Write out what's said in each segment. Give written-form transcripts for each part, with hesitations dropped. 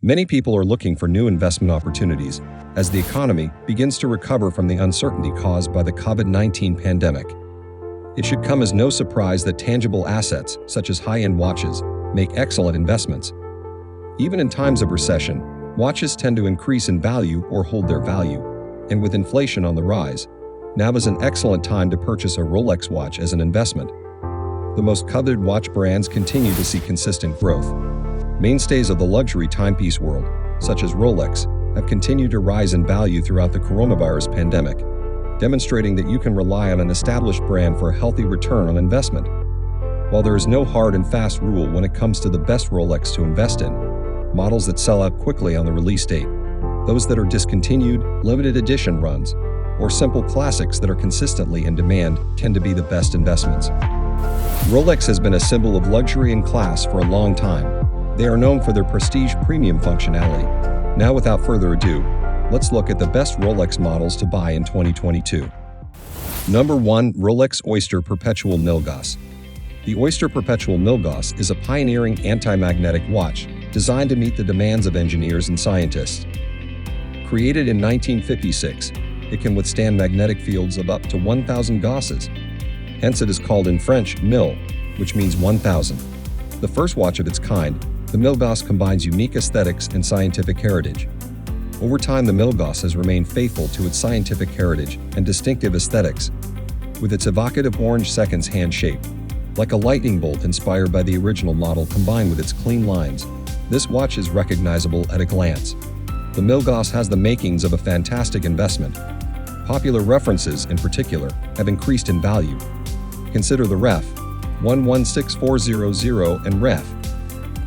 Many people are looking for new investment opportunities as the economy begins to recover from the uncertainty caused by the COVID-19 pandemic. It should come as no surprise that tangible assets, such as high-end watches, make excellent investments. Even in times of recession, watches tend to increase in value or hold their value, and with inflation on the rise, now is an excellent time to purchase a Rolex watch as an investment. The most coveted watch brands continue to see consistent growth. Mainstays of the luxury timepiece world, such as Rolex, have continued to rise in value throughout the coronavirus pandemic, demonstrating that you can rely on an established brand for a healthy return on investment. While there is no hard and fast rule when it comes to the best Rolex to invest in, models that sell out quickly on the release date, those that are discontinued, limited edition runs, or simple classics that are consistently in demand tend to be the best investments. Rolex has been a symbol of luxury and class for a long time. They are known for their prestige premium functionality. Now, without further ado, let's look at the best Rolex models to buy in 2022. Number 1. Rolex Oyster Perpetual Milgauss. The Oyster Perpetual Milgauss is a pioneering anti-magnetic watch designed to meet the demands of engineers and scientists. Created in 1956, it can withstand magnetic fields of up to 1,000 Gausses. Hence it is called in French mille, which means 1,000. The first watch of its kind, the Milgauss combines unique aesthetics and scientific heritage. Over time, the Milgauss has remained faithful to its scientific heritage and distinctive aesthetics, with its evocative orange seconds hand shape, like a lightning bolt inspired by the original model combined with its clean lines. This watch is recognizable at a glance. The Milgauss has the makings of a fantastic investment. Popular references, in particular, have increased in value. Consider the Ref. 116400 and Ref.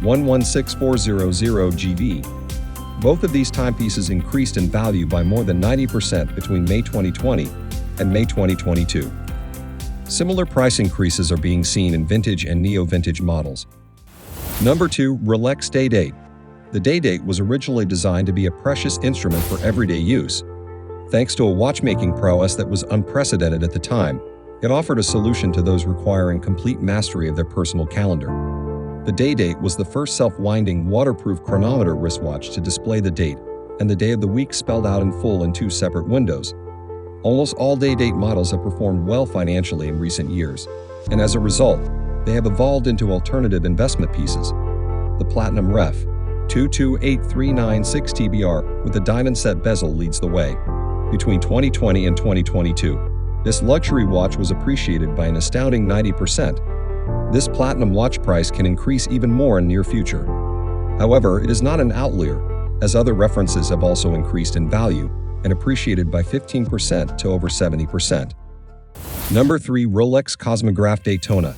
116400 GV. Both of these timepieces increased in value by more than 90% between May 2020 and May 2022. Similar price increases are being seen in vintage and neo-vintage models. Number 2. Rolex Daydate. The Daydate was originally designed to be a precious instrument for everyday use. Thanks to a watchmaking prowess that was unprecedented at the time, it offered a solution to those requiring complete mastery of their personal calendar. The Daydate was the first self-winding, waterproof chronometer wristwatch to display the date and the day of the week spelled out in full in 2 separate windows. Almost all Daydate models have performed well financially in recent years, and as a result, they have evolved into alternative investment pieces. The Platinum Ref. 228396 TBR with a diamond set bezel leads the way. Between 2020 and 2022, this luxury watch was appreciated by an astounding 90%. This platinum watch price can increase even more in near future. However, it is not an outlier, as other references have also increased in value and appreciated by 15% to over 70%. Number 3. Rolex Cosmograph Daytona.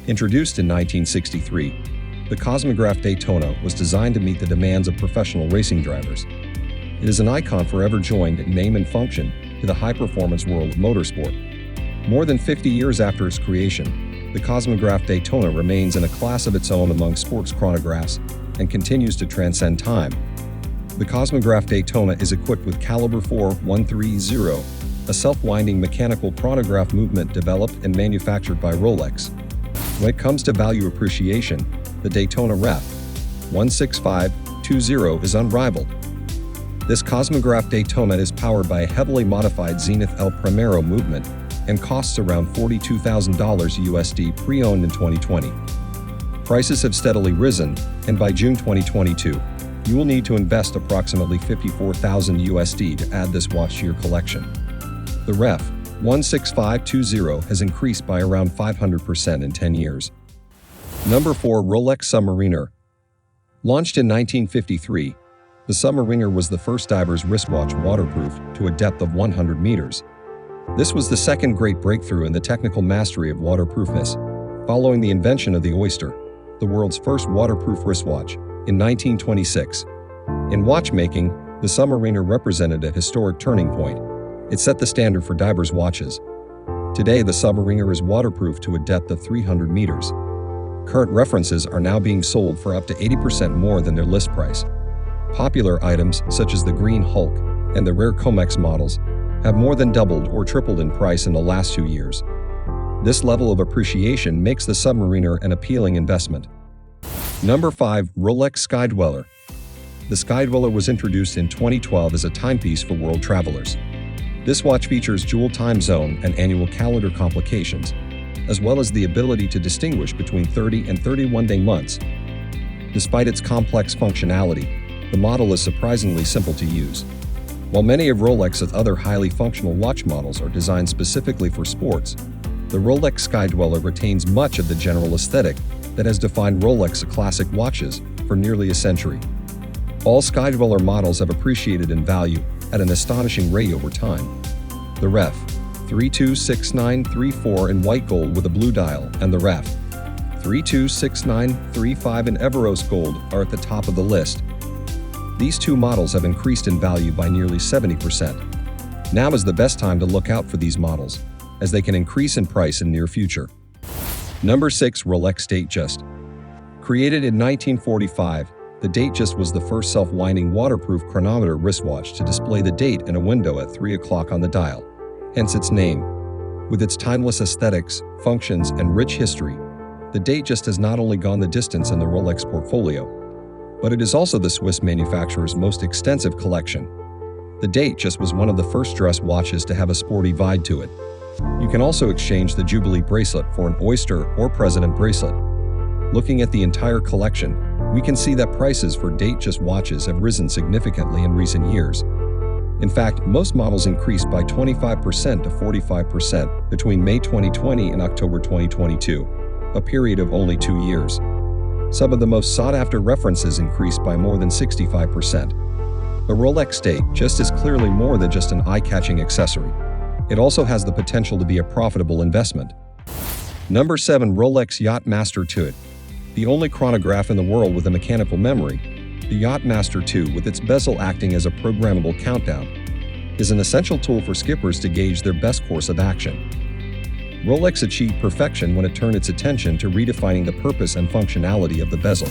Introduced in 1963, the Cosmograph Daytona was designed to meet the demands of professional racing drivers. It is an icon forever joined in name and function to the high-performance world of motorsport. More than 50 years after its creation, the Cosmograph Daytona remains in a class of its own among sports chronographs and continues to transcend time. The Cosmograph Daytona is equipped with Caliber 4130, a self-winding mechanical chronograph movement developed and manufactured by Rolex. When it comes to value appreciation, the Daytona Ref. 16520 is unrivaled. This Cosmograph Daytona is powered by a heavily modified Zenith El Primero movement and costs around $42,000 USD pre-owned in 2020. Prices have steadily risen, and by June 2022, you will need to invest approximately $54,000 USD to add this watch to your collection. The Ref. 16520 has increased by around 500% in 10 years. Number 4. Rolex Submariner. Launched in 1953, the Submariner was the first diver's wristwatch waterproof to a depth of 100 meters. This was the second great breakthrough in the technical mastery of waterproofness, following the invention of the Oyster, the world's first waterproof wristwatch, in 1926. In watchmaking, the Submariner represented a historic turning point. It set the standard for divers' watches. Today, the Submariner is waterproof to a depth of 300 meters. Current references are now being sold for up to 80% more than their list price. Popular items, such as the Greenhulk and the rare Comex models, have more than doubled or tripled in price in the last 2 years. This level of appreciation makes the Submariner an appealing investment. Number 5. Rolex Skydweller. The Skydweller was introduced in 2012 as a timepiece for world travelers. This watch features dual time zone and annual calendar complications, as well as the ability to distinguish between 30 and 31-day months. Despite its complex functionality, the model is surprisingly simple to use. While many of Rolex's other highly functional watch models are designed specifically for sports, the Rolex Skydweller retains much of the general aesthetic that has defined Rolex classic watches for nearly a century. All Skydweller models have appreciated in value at an astonishing rate over time. The Ref. 326934 in white gold with a blue dial and the Ref. 326935 in Everose gold are at the top of the list. These two models have increased in value by nearly 70%. Now is the best time to look out for these models, as they can increase in price in near future. Number 6. Rolex Datejust. Created in 1945, the Datejust was the first self-winding waterproof chronometer wristwatch to display the date in a window at 3 o'clock on the dial, hence its name. With its timeless aesthetics, functions, and rich history, the Datejust has not only gone the distance in the Rolex portfolio, but it is also the Swiss manufacturer's most extensive collection. The Datejust was one of the first dress watches to have a sporty vibe to it. You can also exchange the Jubilee bracelet for an Oyster or President bracelet. Looking at the entire collection, we can see that prices for Datejust watches have risen significantly in recent years. In fact, most models increased by 25% to 45% between May 2020 and October 2022, a period of only 2 years. Some of the most sought-after references increased by more than 65%. The Rolex Datejust is clearly more than just an eye-catching accessory. It also has the potential to be a profitable investment. Number 7. Rolex Yacht-Master II. The only chronograph in the world with a mechanical memory, the Yacht-Master II, with its bezel acting as a programmable countdown, is an essential tool for skippers to gauge their best course of action. Rolex achieved perfection when it turned its attention to redefining the purpose and functionality of the bezel.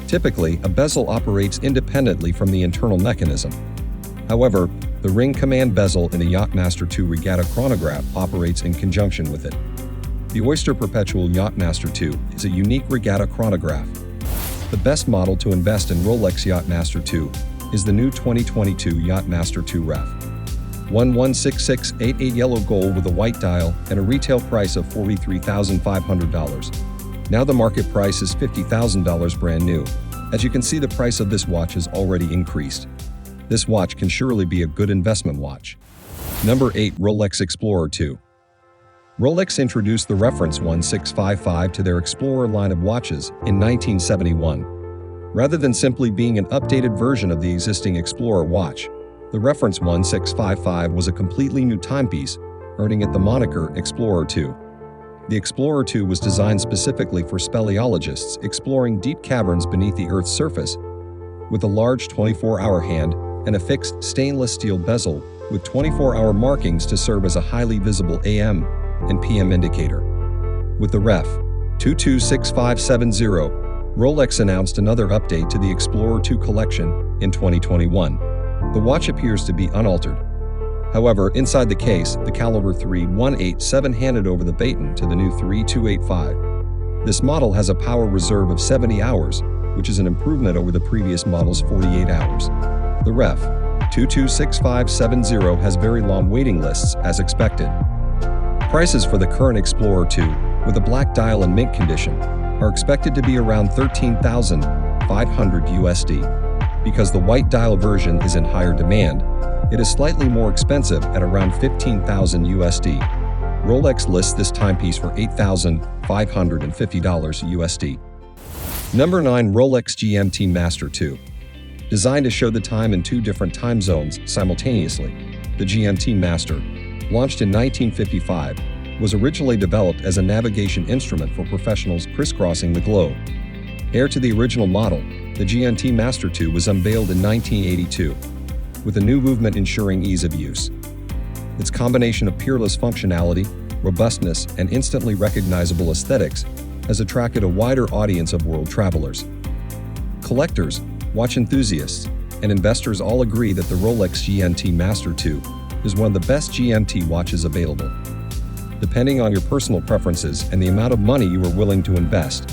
Typically, a bezel operates independently from the internal mechanism. However, the ring command bezel in a Yacht-Master II Regatta chronograph operates in conjunction with it. The Oyster Perpetual Yacht-Master II is a unique regatta chronograph. The best model to invest in Rolex Yacht-Master II is the new 2022 Yacht-Master II Ref. 116688 yellow gold with a white dial and a retail price of $43,500. Now the market price is $50,000 brand new. As you can see, the price of this watch has already increased. This watch can surely be a good investment watch. Number 8. Rolex Explorer II. Rolex introduced the reference 1655 to their Explorer line of watches in 1971. Rather than simply being an updated version of the existing Explorer watch, the reference 1655 was a completely new timepiece, earning it the moniker Explorer II. The Explorer II was designed specifically for speleologists exploring deep caverns beneath the Earth's surface, with a large 24-hour hand and a fixed stainless steel bezel with 24-hour markings to serve as a highly visible AM and PM indicator. With the Ref. 226570, Rolex announced another update to the Explorer II collection in 2021. The watch appears to be unaltered. However, inside the case, the caliber 3187 handed over the baton to the new 3285. This model has a power reserve of 70 hours, which is an improvement over the previous model's 48 hours. The Ref. 226570 has very long waiting lists, as expected. Prices for the current Explorer II, with a black dial and mint condition, are expected to be around $13,500 USD. Because the white dial version is in higher demand, it is slightly more expensive at around $15,000 USD. Rolex lists this timepiece for $8,550 USD. Number 9. Rolex GMT Master II. Designed to show the time in 2 different time zones simultaneously, the GMT Master, launched in 1955, was originally developed as a navigation instrument for professionals crisscrossing the globe. Heir to the original model, the GMT Master II was unveiled in 1982, with a new movement ensuring ease of use. Its combination of peerless functionality, robustness, and instantly recognizable aesthetics has attracted a wider audience of world travelers. Collectors, watch enthusiasts, and investors all agree that the Rolex GMT Master II is one of the best GMT watches available. Depending on your personal preferences and the amount of money you are willing to invest,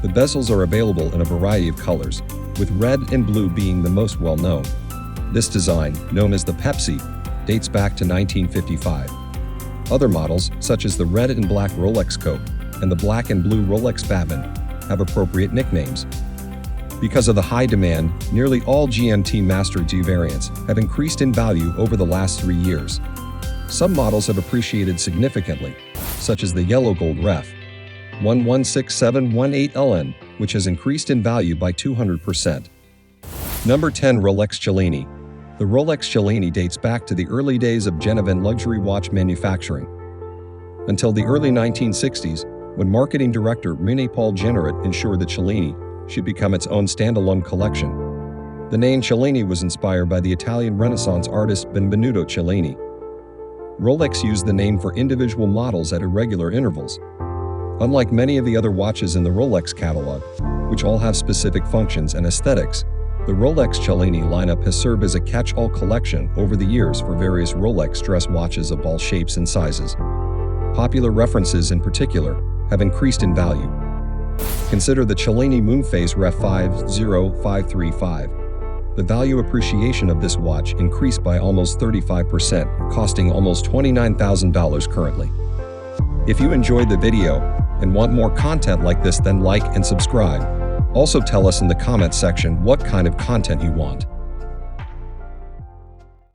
the bezels are available in a variety of colors, with red and blue being the most well-known. This design, known as the Pepsi, dates back to 1955. Other models, such as the red and black Rolex Coke and the black and blue Rolex Batman, have appropriate nicknames. Because of the high demand, nearly all GMT Master II variants have increased in value over the last 3 years. Some models have appreciated significantly, such as the yellow gold Ref. 116718LN, which has increased in value by 200%. Number 10. Rolex Cellini. The Rolex Cellini dates back to the early days of Genevan luxury watch manufacturing. Until the early 1960s, when marketing director René Paul Jeanneret ensured that Cellini should become its own standalone collection. The name Cellini was inspired by the Italian Renaissance artist Benvenuto Cellini. Rolex used the name for individual models at irregular intervals. Unlike many of the other watches in the Rolex catalog, which all have specific functions and aesthetics, the Rolex Cellini lineup has served as a catch-all collection over the years for various Rolex dress watches of all shapes and sizes. Popular references in particular have increased in value. Consider the Cellini Moonphase Ref 50535. The value appreciation of this watch increased by almost 35%, costing almost $29,000 currently. If you enjoyed the video and want more content like this, then like and subscribe. Also tell us in the comments section what kind of content you want.